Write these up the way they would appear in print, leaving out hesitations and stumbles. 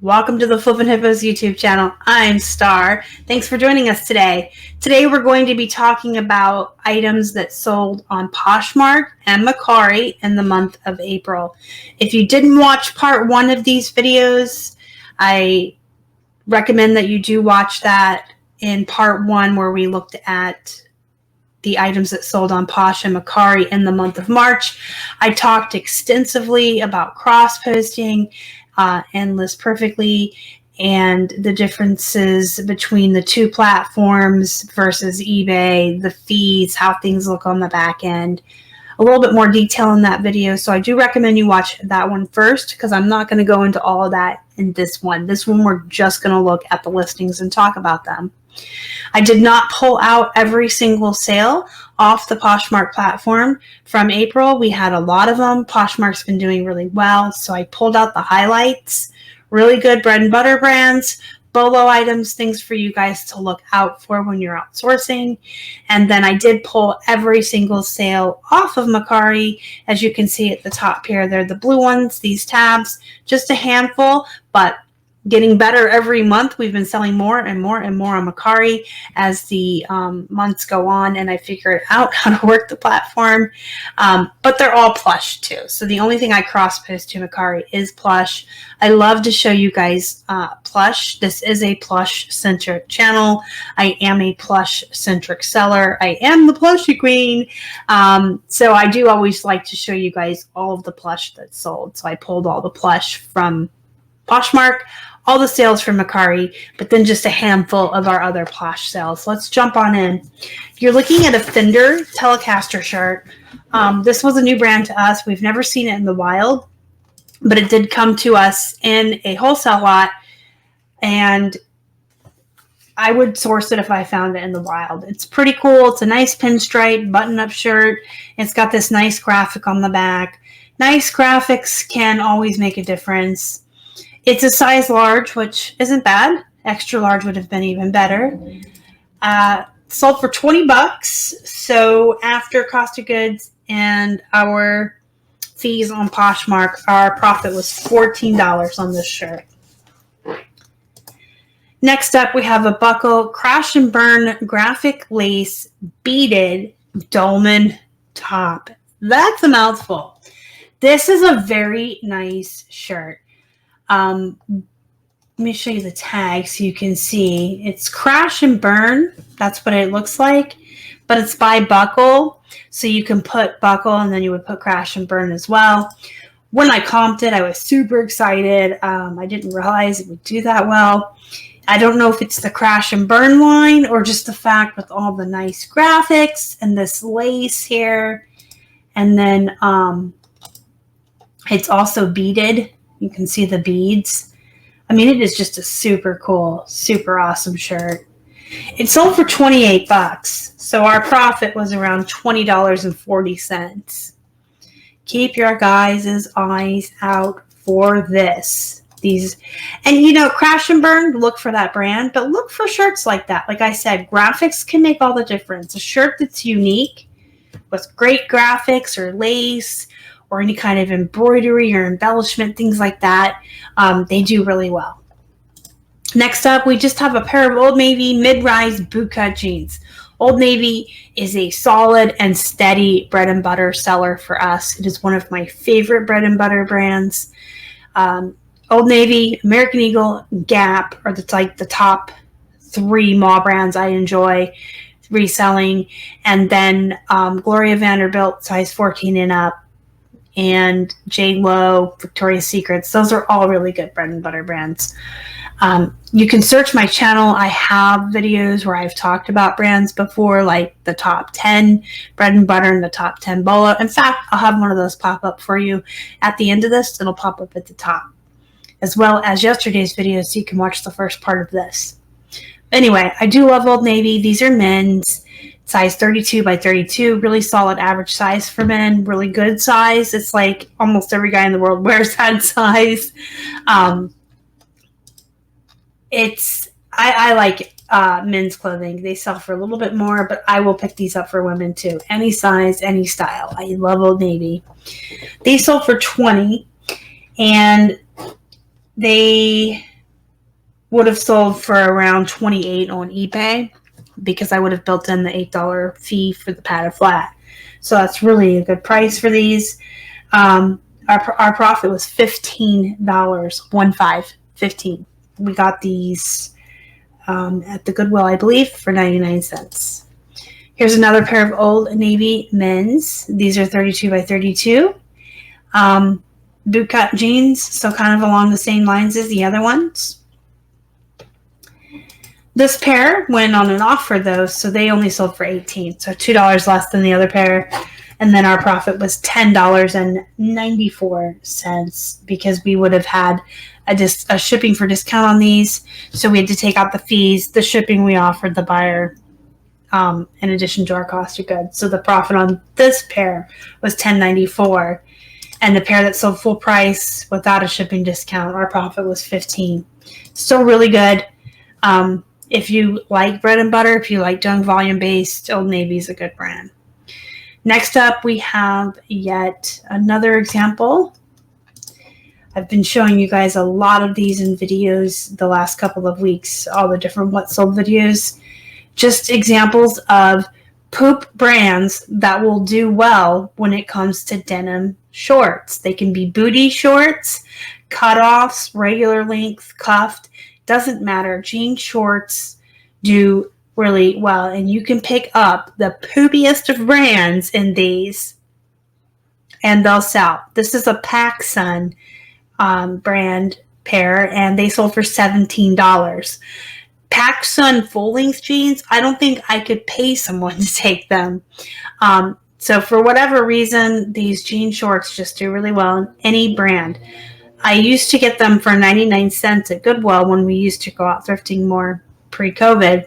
Welcome to the Flippin' Hippos YouTube channel. I'm Star. Thanks for joining us today. Today we're going to be talking about items that sold on Poshmark and Mercari in the month of April. If you didn't watch part one of these videos, I recommend that you do watch that in part one where we looked at the items that sold on Posh and Mercari in the month of March. I talked extensively about cross-posting and List Perfectly and the differences between the two platforms versus eBay, the fees, how things look on the back end. A little bit more detail in that video, so I do recommend you watch that one first because I'm not going to go into all of that in this one. This one we're just going to look at the listings and talk about them. I did not pull out every single sale off the Poshmark platform from April. We had a lot of them. Poshmark's been doing really well, so I pulled out the highlights. Really good bread and butter brands, BOLO items, things for you guys to look out for when you're outsourcing. And then I did pull every single sale off of Mercari. As you can see at the top here, they're the blue ones, these tabs, just a handful, but getting better every month. We've been selling more and more and more on Mercari as the months go on, and I figured out how to work the platform. But they're all Plush too. So the only thing I cross-post to Mercari is Plush. I love to show you guys Plush. This is a Plush-centric channel. I am a Plush-centric seller. I am the Plushie queen. So I do always like to show you guys all of the Plush that's sold. So I pulled all the Plush from Poshmark, all the sales from Mercari, but then just a handful of our other Plush sales. Let's jump on in. You're looking at a Fender Telecaster shirt. This was a new brand to us. We've never seen it in the wild, but it did come to us in a wholesale lot, and I would source it if I found it in the wild. It's pretty cool. It's a nice pinstripe button-up shirt. It's got this nice graphic on the back. Nice graphics can always make a difference. It's a size large, which isn't bad. Extra large would have been even better. Sold for 20 bucks. So after cost of goods and our fees on Poshmark, our profit was $14 on this shirt. Next up, we have a buckle crash and burn graphic lace beaded dolman top. That's a mouthful. This is a very nice shirt. Let me show you the tag so you can see. It's crash and burn. That's what it looks like. But it's by buckle. So you can put buckle and then you would put crash and burn as well. When I comped it, I was super excited. I didn't realize it would do that well. I don't know if it's the crash and burn line or just the fact with all the nice graphics and this lace here. And then it's also beaded. You can see the beads. I mean, it is just a super cool, super awesome shirt. It sold for 28 bucks. So our profit was around $20.40. Keep your guys' eyes out for this. And you know, crash and burn, look for that brand, but look for shirts like that. Like I said, graphics can make all the difference. A shirt that's unique with great graphics or lace or any kind of embroidery or embellishment, things like that, they do really well. Next up, we just have a pair of Old Navy mid-rise bootcut jeans. Old Navy is a solid and steady bread and butter seller for us. It is one of my favorite bread and butter brands. Old Navy, American Eagle, Gap are the top three mall brands I enjoy reselling. And then Gloria Vanderbilt, size 14 and up, and J.Lo, Victoria's Secrets. Those are all really good bread and butter brands. You can search my channel. I have videos where I've talked about brands before, like the top 10 bread and butter and the top 10 BOLO. In fact, I'll have one of those pop up for you at the end of this. It'll pop up at the top, as well as yesterday's video, so you can watch the first part of this. Anyway, I do love Old Navy. These are men's. Size 32 by 32, really solid average size for men, really good size. It's like almost every guy in the world wears that size. I like men's clothing. They sell for a little bit more, but I will pick these up for women too. Any size, any style. I love Old Navy. They sold for $20, and they would have sold for around $28 on eBay because I would have built in the $8 fee for the padded flat. So that's really a good price for these. Our profit was $15, 15. We got these at the Goodwill, I believe, for 99 cents. Here's another pair of Old Navy men's. These are 32 by 32. Bootcut jeans, so kind of along the same lines as the other ones. This pair went on an offer, though, so they only sold for $18, so $2 less than the other pair. And then our profit was $10.94 because we would have had a shipping for discount on these. So we had to take out the fees, the shipping we offered the buyer, in addition to our cost of goods. So the profit on this pair was $10.94. And the pair that sold full price without a shipping discount, our profit was $15. Still really good. If you like bread and butter, if you like doing volume-based, Old Navy is a good brand. Next up, we have yet another example. I've been showing you guys a lot of these in videos the last couple of weeks, all the different what sold videos. Just examples of poop brands that will do well when it comes to denim shorts. They can be booty shorts, cutoffs, regular length, cuffed. Doesn't matter. Jean shorts do really well, and you can pick up the poopiest of brands in these and they'll sell. This is a PacSun brand pair, and they sold for $17. PacSun full-length jeans, I don't think I could pay someone to take them. So for whatever reason, these jean shorts just do really well in any brand. I used to get them for 99 cents at Goodwill when we used to go out thrifting more pre-COVID.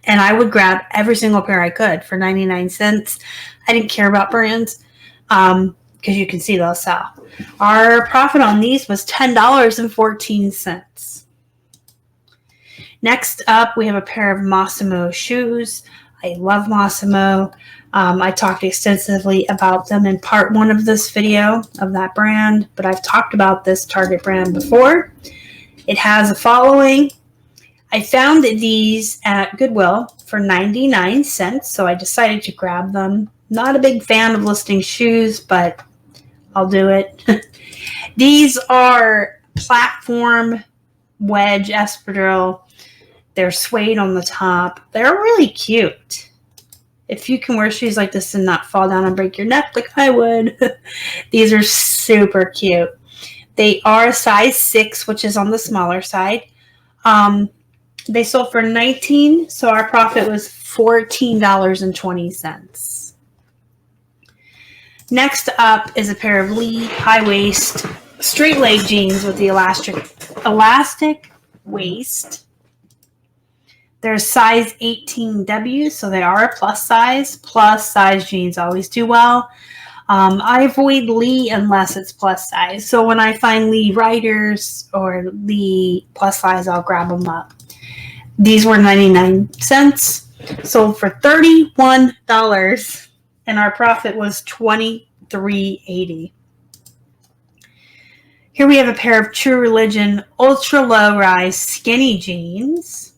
And I would grab every single pair I could for 99 cents. I didn't care about brands because you can see they'll sell. Our profit on these was $10.14. Next up, we have a pair of Mossimo shoes. I love Mossimo. I talked extensively about them in part 1 of this video of that brand, but I've talked about this Target brand before. It has a following. I found these at Goodwill for 99 cents, so I decided to grab them. Not a big fan of listing shoes, but I'll do it. These are platform wedge espadrille. They're suede on the top. They're really cute. If you can wear shoes like this and not fall down and break your neck like I would, these are super cute. They are a size 6, which is on the smaller side. They sold for $19, so our profit was $14.20. Next up is a pair of Lee high-waist straight leg jeans with the elastic waist. They're size 18W, so they are a plus size. Plus size jeans always do well. I avoid Lee unless it's plus size. So when I find Lee Riders or Lee plus size, I'll grab them up. These were 99 cents, sold for $31, and our profit was $23.80. Here we have a pair of True Religion ultra low rise skinny jeans.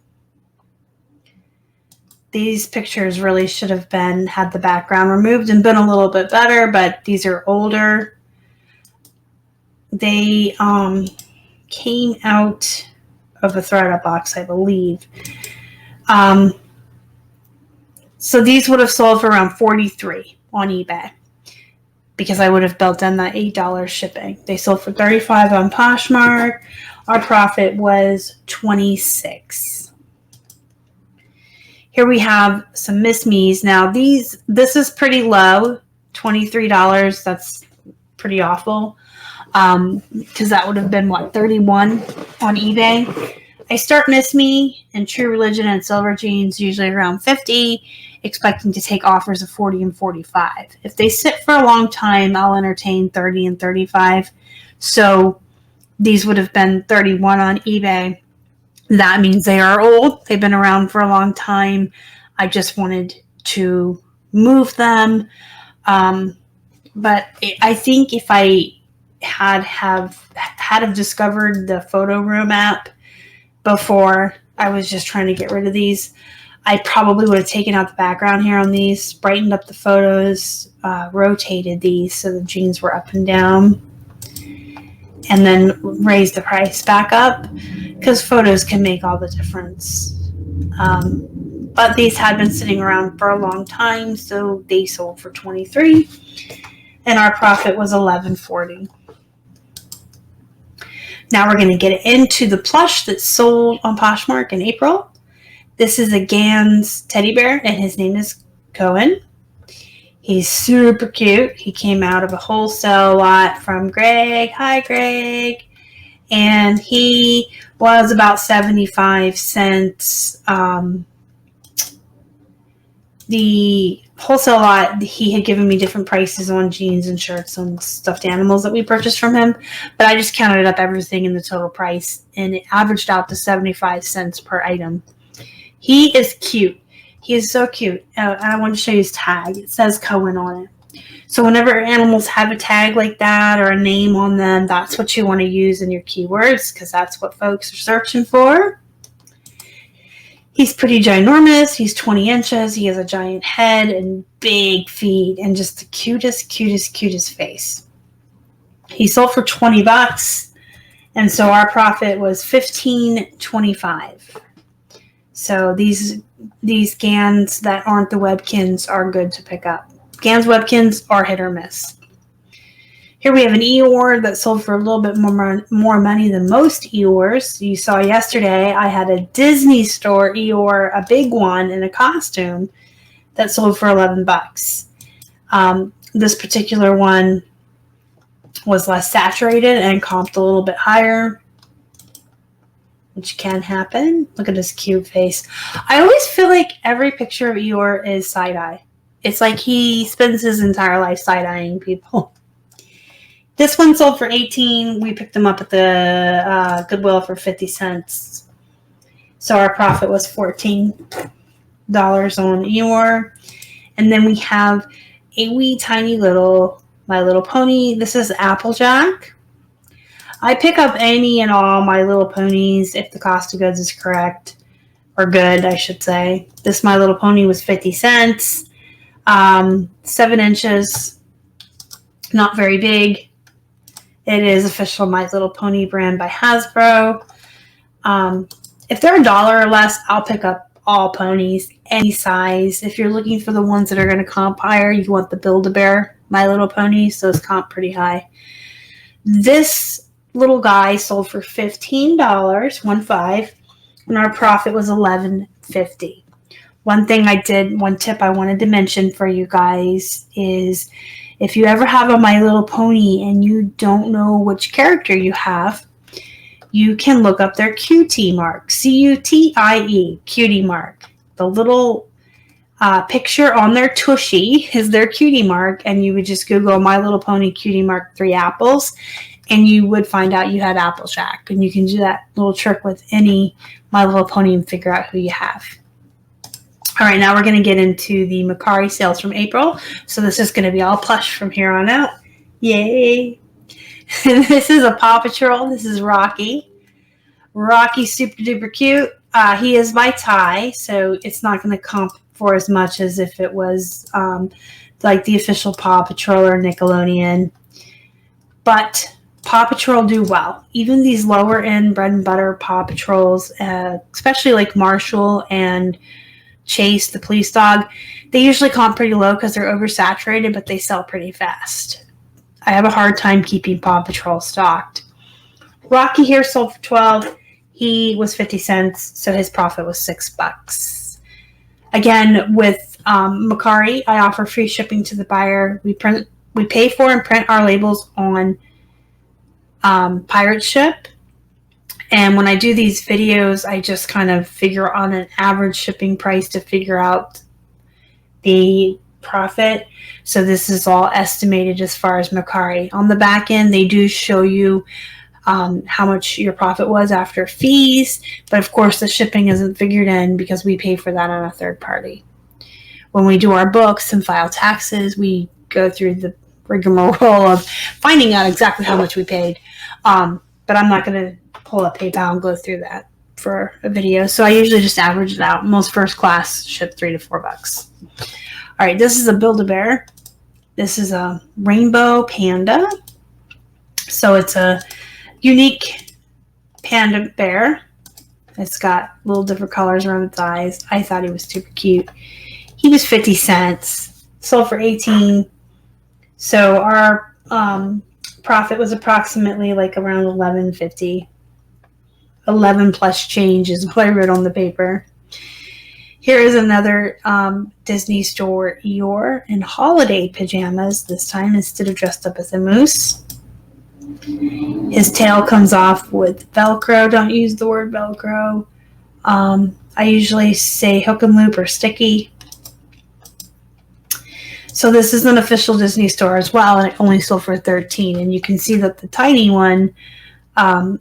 These pictures really should have had the background removed and been a little bit better, but these are older. They came out of a thredUP box, I believe. So these would have sold for around $43 on eBay because I would have built in that $8 shipping. They sold for $35 on Poshmark. Our profit was $26. Here we have some Miss Me's. Now this is pretty low, $23. That's pretty awful. Because that would have been $31 on eBay. I start Miss Me and True Religion and Silver Jeans usually around $50, expecting to take offers of $40 and $45. If they sit for a long time, I'll entertain $30 and $35. So these would have been $31 on eBay. That means they are old. They've been around for a long time. I just wanted to move them. But I think if I had discovered the photo room app before. I was just trying to get rid of these. I probably would have taken out the background here on these, brightened up the photos, rotated these so the jeans were up and down, and then raised the price back up, because photos can make all the difference. But these had been sitting around for a long time, so they sold for $23, and our profit was $11.40. Now we're going to get into the plush that sold on Poshmark in April. This is a Gans teddy bear, and his name is Cohen. He's super cute. He came out of a wholesale lot from Greg. Hi, Greg. And he was about 75 cents. The wholesale lot, he had given me different prices on jeans and shirts and stuffed animals that we purchased from him, but I just counted up everything in the total price, and it averaged out to 75 cents per item. He is cute. He is so cute. I want to show you his tag. It says Cohen on it. So whenever animals have a tag like that or a name on them, that's what you want to use in your keywords, because that's what folks are searching for. He's pretty ginormous. He's 20 inches. He has a giant head and big feet and just the cutest face. He sold for $20, and so our profit was $15.25. So these Gans that aren't the Webkins are good to pick up. Gans Webkins are hit or miss. Here we have an Eeyore that sold for a little bit more money than most Eeyores. You saw yesterday I had a Disney store Eeyore, a big one in a costume, that sold for $11. This particular one was less saturated and comped a little bit higher, which can happen. Look at his cute face. I always feel like every picture of Eeyore is side-eye. It's like he spends his entire life side-eyeing people. This one sold for $18. We picked them up at the Goodwill for 50 cents. So our profit was $14 on Eeyore. And then we have a wee tiny little My Little Pony. This is Applejack. I pick up any and all My Little Ponies if the cost of goods is correct, or good, I should say. This My Little Pony was 50 cents. 7 inches, not very big. It is official My Little Pony brand by Hasbro. If they're $1 or less, I'll pick up all ponies, any size. If you're looking for the ones that are going to comp higher, you want the Build-A-Bear My Little Ponies, those comp pretty high. This little guy sold for $15, 1.5, and our profit was $11.50. One tip I wanted to mention for you guys is, if you ever have a My Little Pony and you don't know which character you have, you can look up their QT mark, C-U-T-I-E, cutie mark. The little picture on their tushy is their cutie mark, and you would just Google My Little Pony cutie mark 3 apples, and you would find out you had Applejack. And you can do that little trick with any My Little Pony and figure out who you have. All right, now we're going to get into the Mercari sales from April. So this is going to be all plush from here on out. Yay. This is a Paw Patrol. This is Rocky. Rocky's super duper cute. He is by Ty, so it's not going to comp for as much as if it was like the official Paw Patrol or Nickelodeon. But Paw Patrol do well. Even these lower end bread and butter Paw Patrols, especially like Marshall and Chase, the police dog, they usually comp pretty low because they're oversaturated, but they sell pretty fast. I have a hard time keeping Paw Patrol stocked. Rocky here sold for $12. He was 50 cents, so his profit was $6. Again, with Mercari, I offer free shipping to the buyer. We pay for and print our labels on Pirate Ship. And when I do these videos, I just kind of figure on an average shipping price to figure out the profit. So this is all estimated as far as Mercari. On the back end, they do show you how much your profit was after fees. But of course, the shipping isn't figured in because we pay for that on a third party. When we do our books and file taxes, we go through the rigmarole of finding out exactly how much we paid. But I'm not going to pull up PayPal and go through that for a video, so I usually just average it out. Most first class ship $3 to $4. All right, this is a Build-A-Bear. This is a rainbow panda. So it's a unique panda bear. It's got little different colors around its eyes. I thought he was super cute. He was 50 cents. Sold for 18. So our profit was approximately like around $11.50. 11 plus change is what I wrote on the paper. Here is another Disney store Eeyore in holiday pajamas this time instead of dressed up as a moose. His tail comes off with Velcro. Don't use the word Velcro. I usually say hook and loop or sticky. So this is an official Disney store as well, and it only sold for 13. And you can see that the tiny one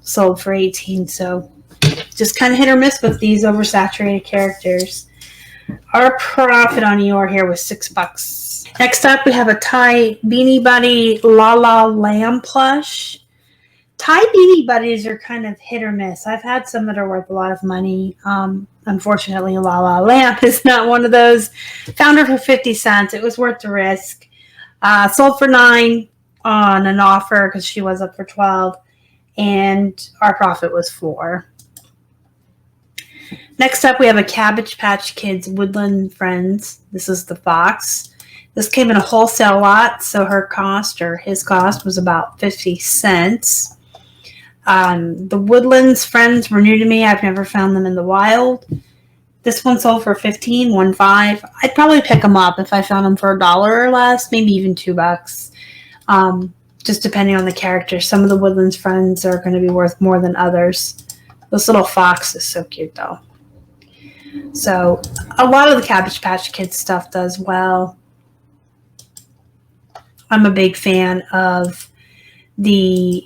sold for 18. So just kind of hit or miss with these oversaturated characters. Our profit on Eeyore here was $6. Next up, we have a Thai Beanie Buddy La La Lamb plush. Thai Beanie Buddies are kind of hit or miss. I've had some that are worth a lot of money. Unfortunately, La La Lamb is not one of those. Found her for 50 cents. It was worth the risk. Sold for $9 on an offer because she was up for $12. And our profit was $4. Next up, we have a Cabbage Patch Kids Woodland Friends. This is the fox. This came in a wholesale lot, so his cost was about 50 cents. The Woodlands Friends were new to me. I've never found them in the wild. This one sold for $15. I'd probably pick them up if I found them for $1 or less, maybe even $2. Just depending on the character. Some of the Woodlands Friends are going to be worth more than others. This little fox is so cute, though. So a lot of the Cabbage Patch Kids stuff does well. I'm a big fan of the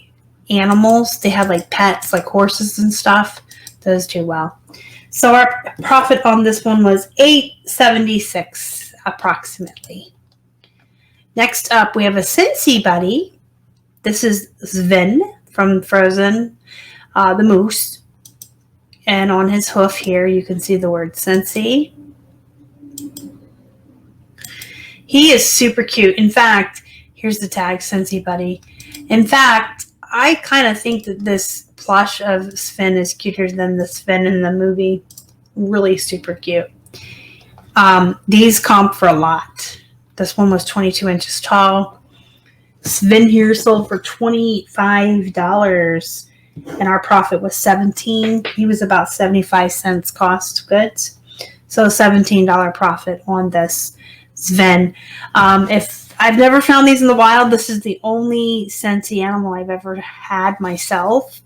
animals. They have like pets, like horses and stuff. Those do well. So our profit on this one was $8.76 approximately. Next up, we have a Cincy Buddy. This is Sven from Frozen, the moose. And on his hoof here, you can see the word Cincy. He is super cute. In fact, here's the tag, Cincy Buddy. In fact, I kind of think that this plush of Sven is cuter than the Sven in the movie. Really super cute. These comp for a lot. This one was 22 inches tall. Sven here sold for $25. And our profit was $17. He was about 75 cents cost goods. So $17 profit on this Sven. If I've never found these in the wild, this is the only Scentsy animal I've ever had myself.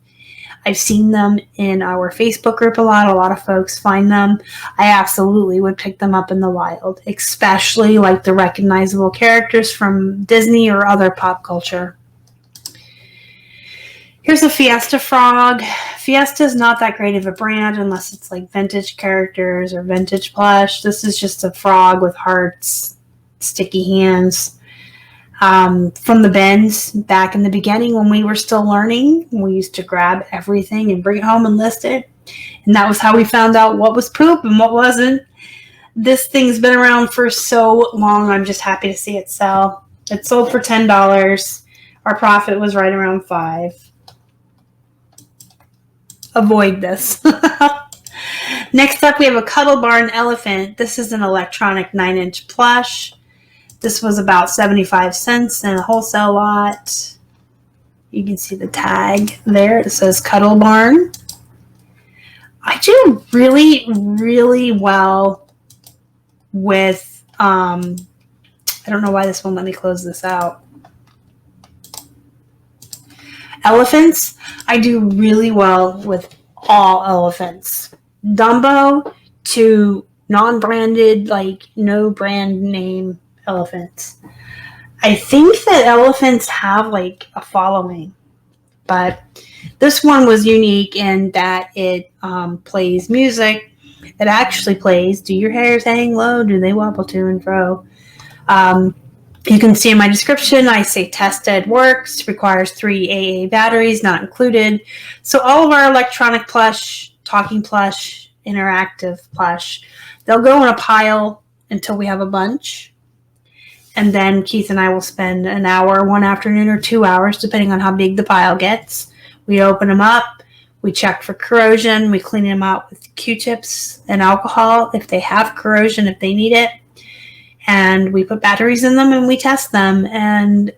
I've seen them in our Facebook group a lot. A lot of folks find them. I absolutely would pick them up in the wild, especially like the recognizable characters from Disney or other pop culture. Here's a Fiesta frog. Fiesta is not that great of a brand unless it's like vintage characters or vintage plush. This is just a frog with hearts, sticky hands. From the bins back in the beginning when we were still learning, we used to grab everything and bring it home and list it. And that was how we found out what was poop and what wasn't. This thing's been around for so long. I'm just happy to see it sell. It sold for $10. Our profit was right around $5. Avoid this. Next up, we have a Cuddle Barn Elephant. This is an electronic 9-inch plush. This was about 75 cents in a wholesale lot. You can see the tag there. It says Cuddle Barn. I do really, really well with, I don't know why this won't let me close this out. Elephants, I do really well with all elephants. Dumbo to non-branded, like no brand name elephants. I think that elephants have like a following, but this one was unique in that it plays music. It actually plays Do Your Hairs Hang Low? Do They Wobble To and Fro? You can see in my description, I say tested, works, requires 3 AA batteries, not included. So all of our electronic plush talking plush, interactive plush. They'll go in a pile until we have a bunch. And then Keith and I will spend an hour, one afternoon, or 2 hours, depending on how big the pile gets. We open them up. We check for corrosion. We clean them out with Q-tips and alcohol if they have corrosion, if they need it. And we put batteries in them and we test them. And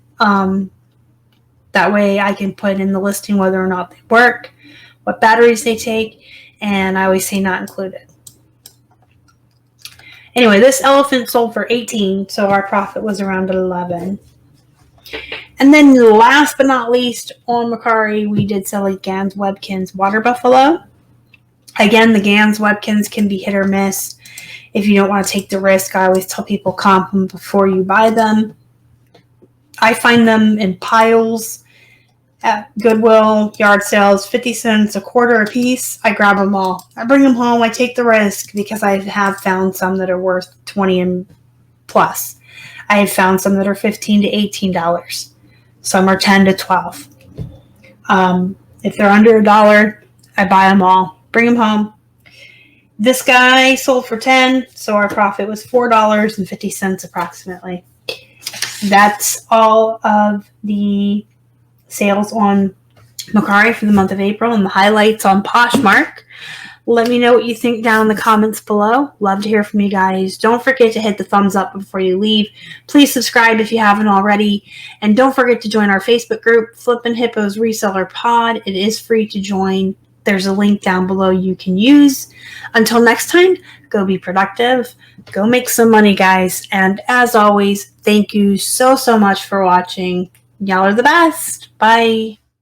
that way I can put in the listing whether or not they work, what batteries they take, and I always say not included. Anyway, this elephant sold for $18, so our profit was around $11. And then last but not least, on Mercari, we did sell a Gans Webkins Water Buffalo. Again, the Gans Webkins can be hit or miss. If you don't want to take the risk, I always tell people comp them before you buy them. I find them in piles at Goodwill, yard sales, 50 cents, a quarter a piece. I grab them all. I bring them home. I take the risk because I have found some that are worth $20 and plus. I have found some that are $15 to $18. Some are $10 to $12. If they're under $1, I buy them all. Bring them home. This guy sold for $10, so our profit was $4.50 approximately. That's all of the sales on Mercari for the month of April and the highlights on Poshmark. Let me know what you think down in the comments below. Love to hear from you guys. Don't forget to hit the thumbs up before you leave. Please subscribe if you haven't already. And don't forget to join our Facebook group, Flippin Hippos Reseller Pod. It is free to join. There's a link down below you can use. Until next time, go be productive. Go make some money, guys. And as always, thank you so much for watching. Y'all are the best. Bye.